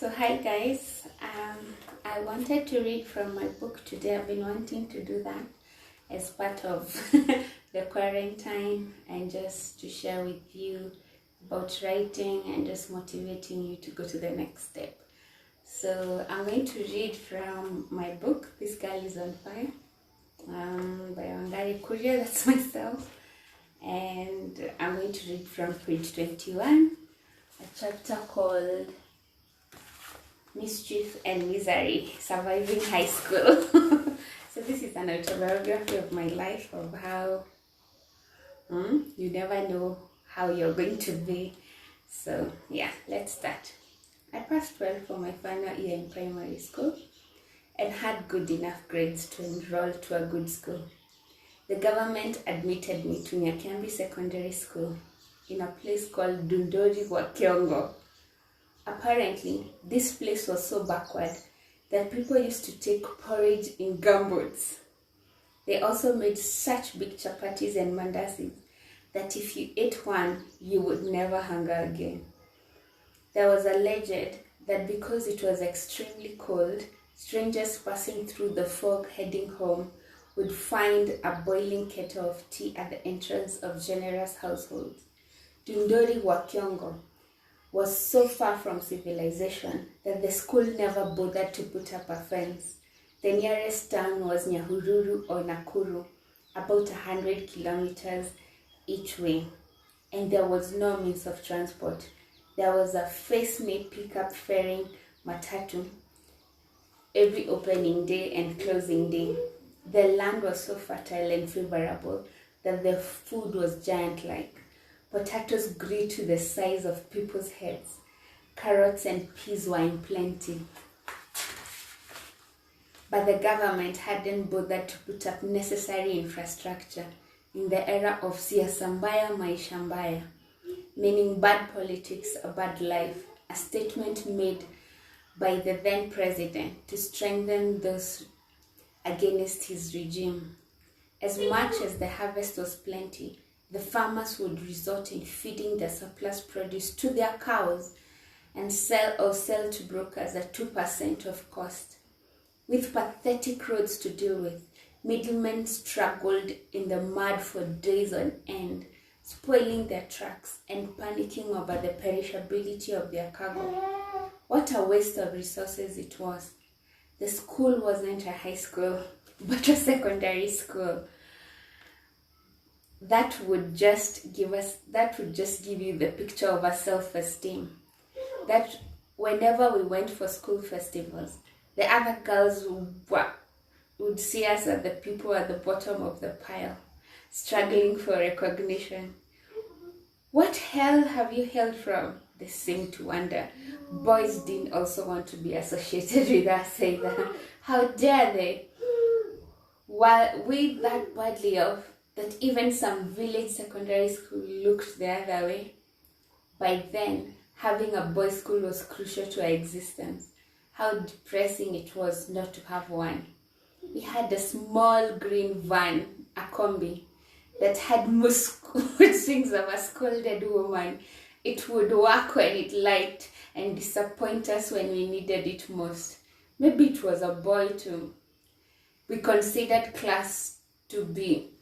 So hi guys, I wanted to read from my book today. I've been wanting to do that as part of the quarantine and just to share with you about writing and just motivating you to go to the next step. So I'm going to read from my book, This Girl is on Fire, by Wangari Kuria, that's myself. And I'm going to read from page 21, a chapter called Mischief and Misery, Surviving High School. So this is an autobiography of my life, of how you never know how you're going to be. So yeah, let's start. I passed well for my final year in primary school and had good enough grades to enroll to a good school. The government admitted me to Nyakambi Secondary School in a place called Dundori Wakiongo. Apparently, this place was so backward that people used to take porridge in gumboots. They also made such big chapatis and mandasis that if you ate one, you would never hunger again. There was a legend that because it was extremely cold, strangers passing through the fog heading home would find a boiling kettle of tea at the entrance of generous households. Dundori Wakiongo was so far from civilization that the school never bothered to put up a fence. The nearest town was Nyahururu or Nakuru, about 100 kilometers each way, and there was no means of transport. There was a face-made pickup ferrying matatu every opening day and closing day. The land was so fertile and favorable that the food was giant-like. Potatoes grew to the size of people's heads. Carrots and peas were in plenty. But the government hadn't bothered to put up necessary infrastructure in the era of siasa mbaya maisha mbaya, meaning bad politics or bad life, a statement made by the then president to strengthen those against his regime. As much as the harvest was plenty, the farmers would resort in feeding the surplus produce to their cows and sell to brokers at 2% of cost. With pathetic roads to deal with, middlemen struggled in the mud for days on end, spoiling their trucks and panicking over the perishability of their cargo. What a waste of resources it was. The school wasn't a high school, but a secondary school. That would just give you the picture of a self-esteem. That whenever we went for school festivals, the other girls would see us as the people at the bottom of the pile, struggling for recognition. What hell have you hailed from? They seemed to wonder. Boys didn't also want to be associated with us either. How dare they? While we that badly off, that even some village secondary school looked the other way. By then, having a boys' school was crucial to our existence. How depressing it was not to have one. We had a small green van, a combi, that had musings of a scolded woman. It would work when it liked and disappoint us when we needed it most. Maybe it was a boy too. We considered class to be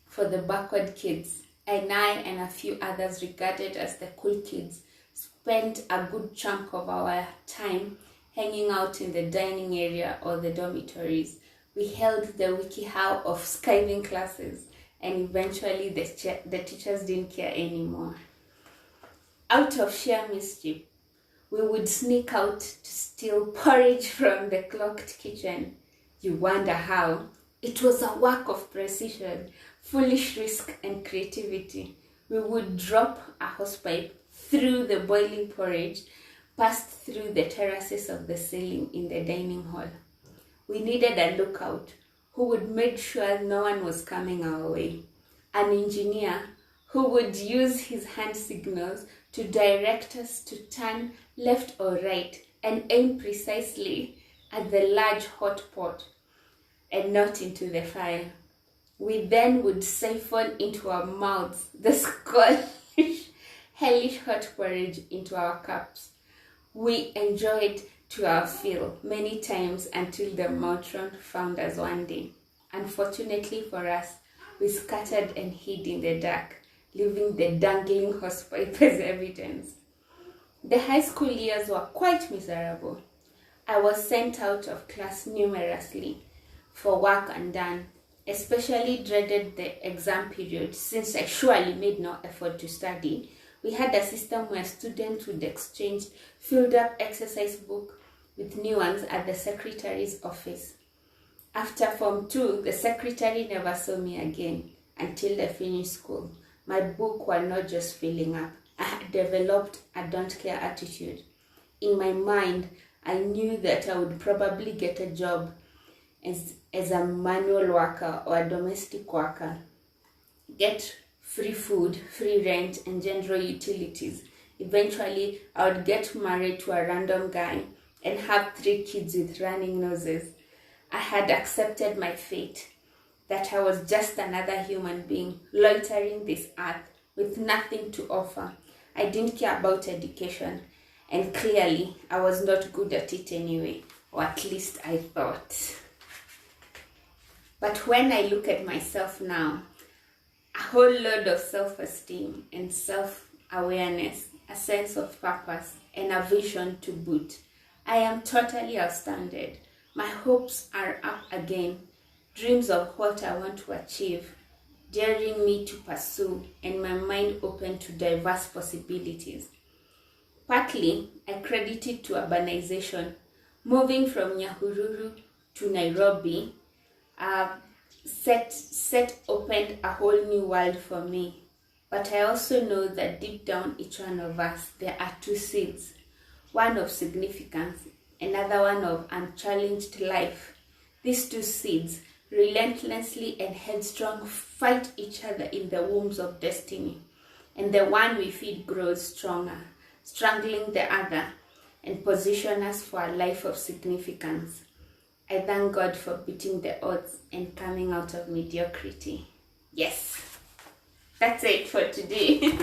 for the backward kids, and I and a few others regarded as the cool kids spent a good chunk of our time hanging out in the dining area or the dormitories. We held the wikihow of skiving classes, and eventually the teachers didn't care anymore. Out of sheer mischief, we would sneak out to steal porridge from the clocked kitchen. You wonder how. It was a work of precision, foolish risk and creativity. We would drop a hosepipe through the boiling porridge, passed through the terraces of the ceiling in the dining hall. We needed a lookout who would make sure no one was coming our way. An engineer who would use his hand signals to direct us to turn left or right and aim precisely at the large hot pot and not into the fire. We then would siphon into our mouths the scottish hellish hot porridge into our cups. We enjoyed to our fill many times until the matron found us one day. Unfortunately for us, we scattered and hid in the dark, leaving the dangling hosepipe as evidence. The high school years were quite miserable. I was sent out of class numerously for work undone, especially dreaded the exam period since I surely made no effort to study. We had a system where students would exchange filled up exercise book with new ones at the secretary's office. After Form 2, the secretary never saw me again until I finished school. My book were not just filling up. I had developed a don't care attitude. In my mind, I knew that I would probably get a job as a manual worker or a domestic worker, get free food, free rent, and general utilities. Eventually, I would get married to a random guy and have 3 kids with running noses. I had accepted my fate, that I was just another human being loitering this earth with nothing to offer. I didn't care about education, and clearly I was not good at it anyway, or at least I thought. But when I look at myself now, a whole load of self-esteem and self-awareness, a sense of purpose, and a vision to boot. I am totally astounded. My hopes are up again, dreams of what I want to achieve, daring me to pursue, and my mind open to diverse possibilities. Partly, I credit it to urbanization. Moving from Nyahururu to Nairobi opened a whole new world for me. But I also know that deep down each one of us, there are 2 seeds, one of significance, another one of unchallenged life. These 2 seeds relentlessly and headstrong fight each other in the wombs of destiny, and the one we feed grows stronger, strangling the other, and position us for a life of significance. I thank God for beating the odds and coming out of mediocrity. Yes, that's it for today.